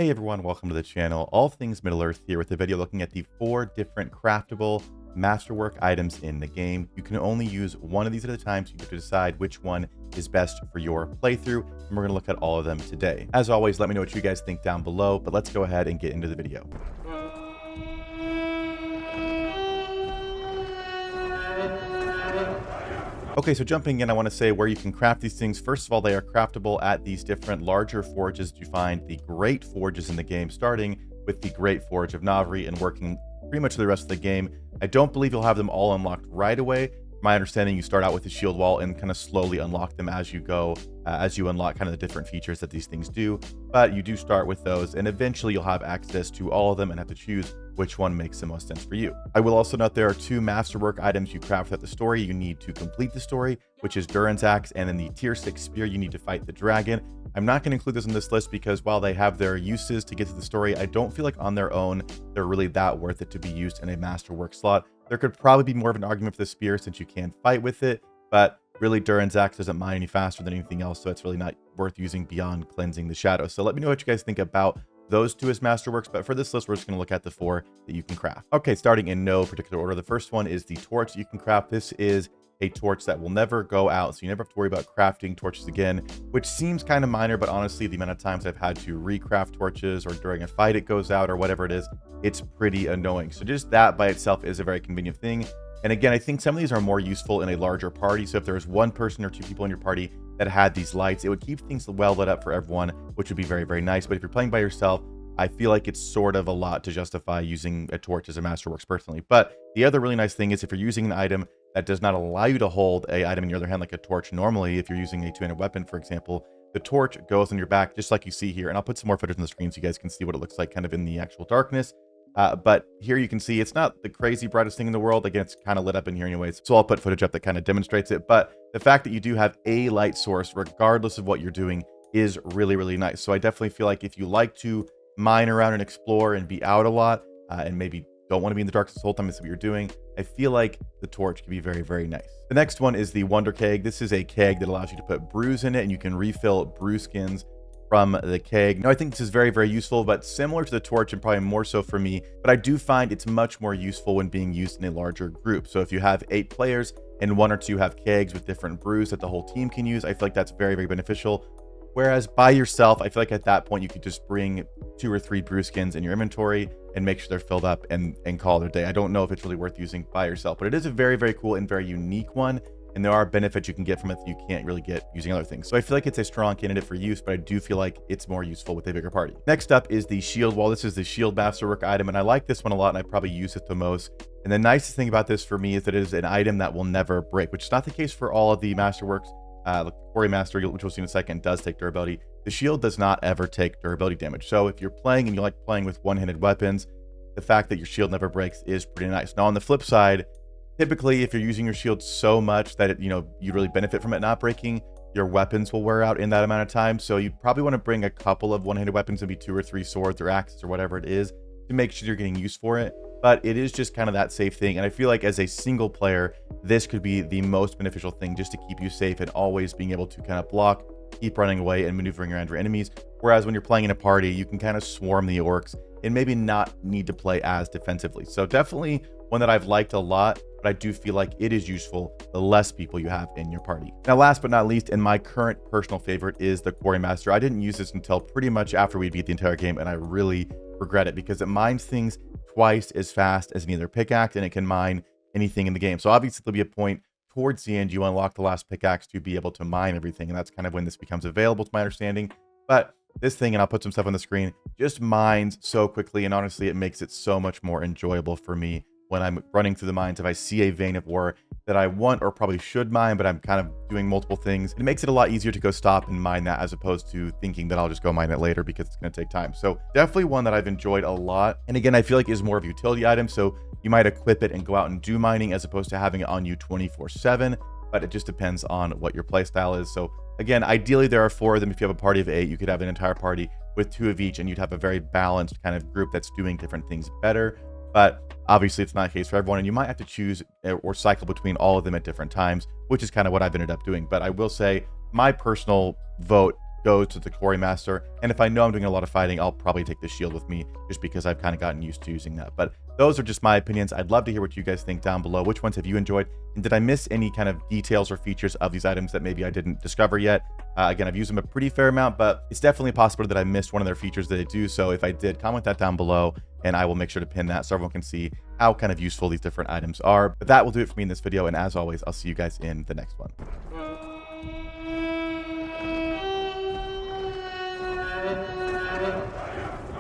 Hey everyone, welcome to the channel. All things Middle Earth here with a video looking at the 4 different craftable masterwork items in the game. You can only use one of these at a time, so you have to decide which one is best for your playthrough, and we're going to look at all of them today. As always, let me know what you guys think down below, but let's go ahead and get into the video. Okay, so jumping in, I want to say where you can craft these things. First of all, they are craftable at these different larger forges. You find the great forges in the game, starting with the Great Forge of Navri and working pretty much the rest of the game. I don't believe you'll have them all unlocked right away. My understanding, you start out with the shield wall and kind of slowly unlock them as you go, as you unlock kind of the different features that these things do. But you do start with those, and eventually you'll have access to all of them and have to choose which one makes the most sense for you. I will also note there are 2 masterwork items you craft throughout the story. You need to complete the story, which is Durin's Axe, and then the tier 6 spear, you need to fight the dragon. I'm not going to include this on this list because while they have their uses to get to the story, I don't feel like on their own they're really that worth it to be used in a masterwork slot. There could probably be more of an argument for the spear since you can fight with it, but really Durin's Axe doesn't mine any faster than anything else, so it's really not worth using beyond cleansing the shadow. So let me know what you guys think about those 2 as masterworks, but for this list, we're just going to look at the 4 that you can craft. Okay, starting in no particular order, the first one is the torch that you can craft. This is a torch that will never go out, so you never have to worry about crafting torches again, which seems kind of minor, but honestly, the amount of times I've had to recraft torches or during a fight it goes out or whatever it is, it's pretty annoying. So just that by itself is a very convenient thing. And again, I think some of these are more useful in a larger party. So if there was 1 person or 2 people in your party that had these lights, it would keep things well lit up for everyone, which would be very, very nice. But if you're playing by yourself, I feel like it's sort of a lot to justify using a torch as a masterworks personally. But the other really nice thing is if you're using an item that does not allow you to hold a item in your other hand like a torch normally, if you're using a 2-handed weapon, for example, the torch goes on your back just like you see here. And I'll put some more footage on the screen so you guys can see what it looks like kind of in the actual darkness. But here you can see it's not the crazy brightest thing in the world. Again, it's kind of lit up in here anyways, so I'll put footage up that kind of demonstrates it. But the fact that you do have a light source regardless of what you're doing is really, really nice. So I definitely feel like if you like to mine around and explore and be out a lot, and maybe don't want to be in the darkness the whole time, this is what you're doing, I feel like the torch can be very, very nice. The next one is the Wonder Keg. This is a keg that allows you to put brews in it, and you can refill brew skins from the keg. Now, I think this is very, very useful, but similar to the torch and probably more so for me, but I do find it's much more useful when being used in a larger group. So if you have 8 players and 1 or 2 have kegs with different brews that the whole team can use, I feel like that's very, very beneficial. Whereas by yourself, I feel like at that point you could just bring 2 or 3 brew skins in your inventory and make sure they're filled up and call it a day. I don't know if it's really worth using by yourself, but it is a very, very cool and very unique one. And there are benefits you can get from it that you can't really get using other things. So I feel like it's a strong candidate for use, but I do feel like it's more useful with a bigger party. Next up is the shield wall. This is the shield masterwork item, and I like this one a lot, and I probably use it the most. And the nicest thing about this for me is that it is an item that will never break, which is not the case for all of the masterworks. The Quarry Master, which we'll see in a second, does take durability. The shield does not ever take durability damage. So if you're playing and you like playing with 1-handed weapons, the fact that your shield never breaks is pretty nice. Now on the flip side, typically if you're using your shield so much that you really benefit from it not breaking, your weapons will wear out in that amount of time. So you probably want to bring a couple of 1-handed weapons, maybe 2 or 3 swords or axes or whatever it is, to make sure you're getting use for it. But it is just kind of that safe thing. And I feel like as a single player, this could be the most beneficial thing just to keep you safe and always being able to kind of block, keep running away and maneuvering around your enemies. Whereas when you're playing in a party, you can kind of swarm the orcs and maybe not need to play as defensively. So definitely one that I've liked a lot, but I do feel like it is useful the less people you have in your party. Now, last but not least, and my current personal favorite is the Quarry Master. I didn't use this until pretty much after we beat the entire game, and I really regret it because it mines things twice as fast as any other pickaxe, and it can mine anything in the game. So obviously there'll be a point towards the end you unlock the last pickaxe to be able to mine everything, and that's kind of when this becomes available to my understanding. But this thing, and I'll put some stuff on the screen, just mines so quickly, and honestly it makes it so much more enjoyable for me when I'm running through the mines. If I see a vein of ore that I want or probably should mine, but I'm kind of doing multiple things, it makes it a lot easier to go stop and mine that as opposed to thinking that I'll just go mine it later because it's going to take time. So definitely one that I've enjoyed a lot. And again, I feel like is more of a utility item. So you might equip it and go out and do mining as opposed to having it on you 24/7, but it just depends on what your playstyle is. So again, ideally there are 4 of them. If you have a party of 8, you could have an entire party with 2 of each, and you'd have a very balanced kind of group that's doing different things better. But obviously it's not the case for everyone, and you might have to choose or cycle between all of them at different times, which is kind of what I've ended up doing. But I will say my personal vote go to the Quarrymaster. And if I know I'm doing a lot of fighting, I'll probably take the shield with me just because I've kind of gotten used to using that. But those are just my opinions. I'd love to hear what you guys think down below. Which ones have you enjoyed? And did I miss any kind of details or features of these items that maybe I didn't discover yet? Again, I've used them a pretty fair amount, but it's definitely possible that I missed one of their features that they do. So if I did, comment that down below, and I will make sure to pin that so everyone can see how kind of useful these different items are. But that will do it for me in this video. And as always, I'll see you guys in the next one.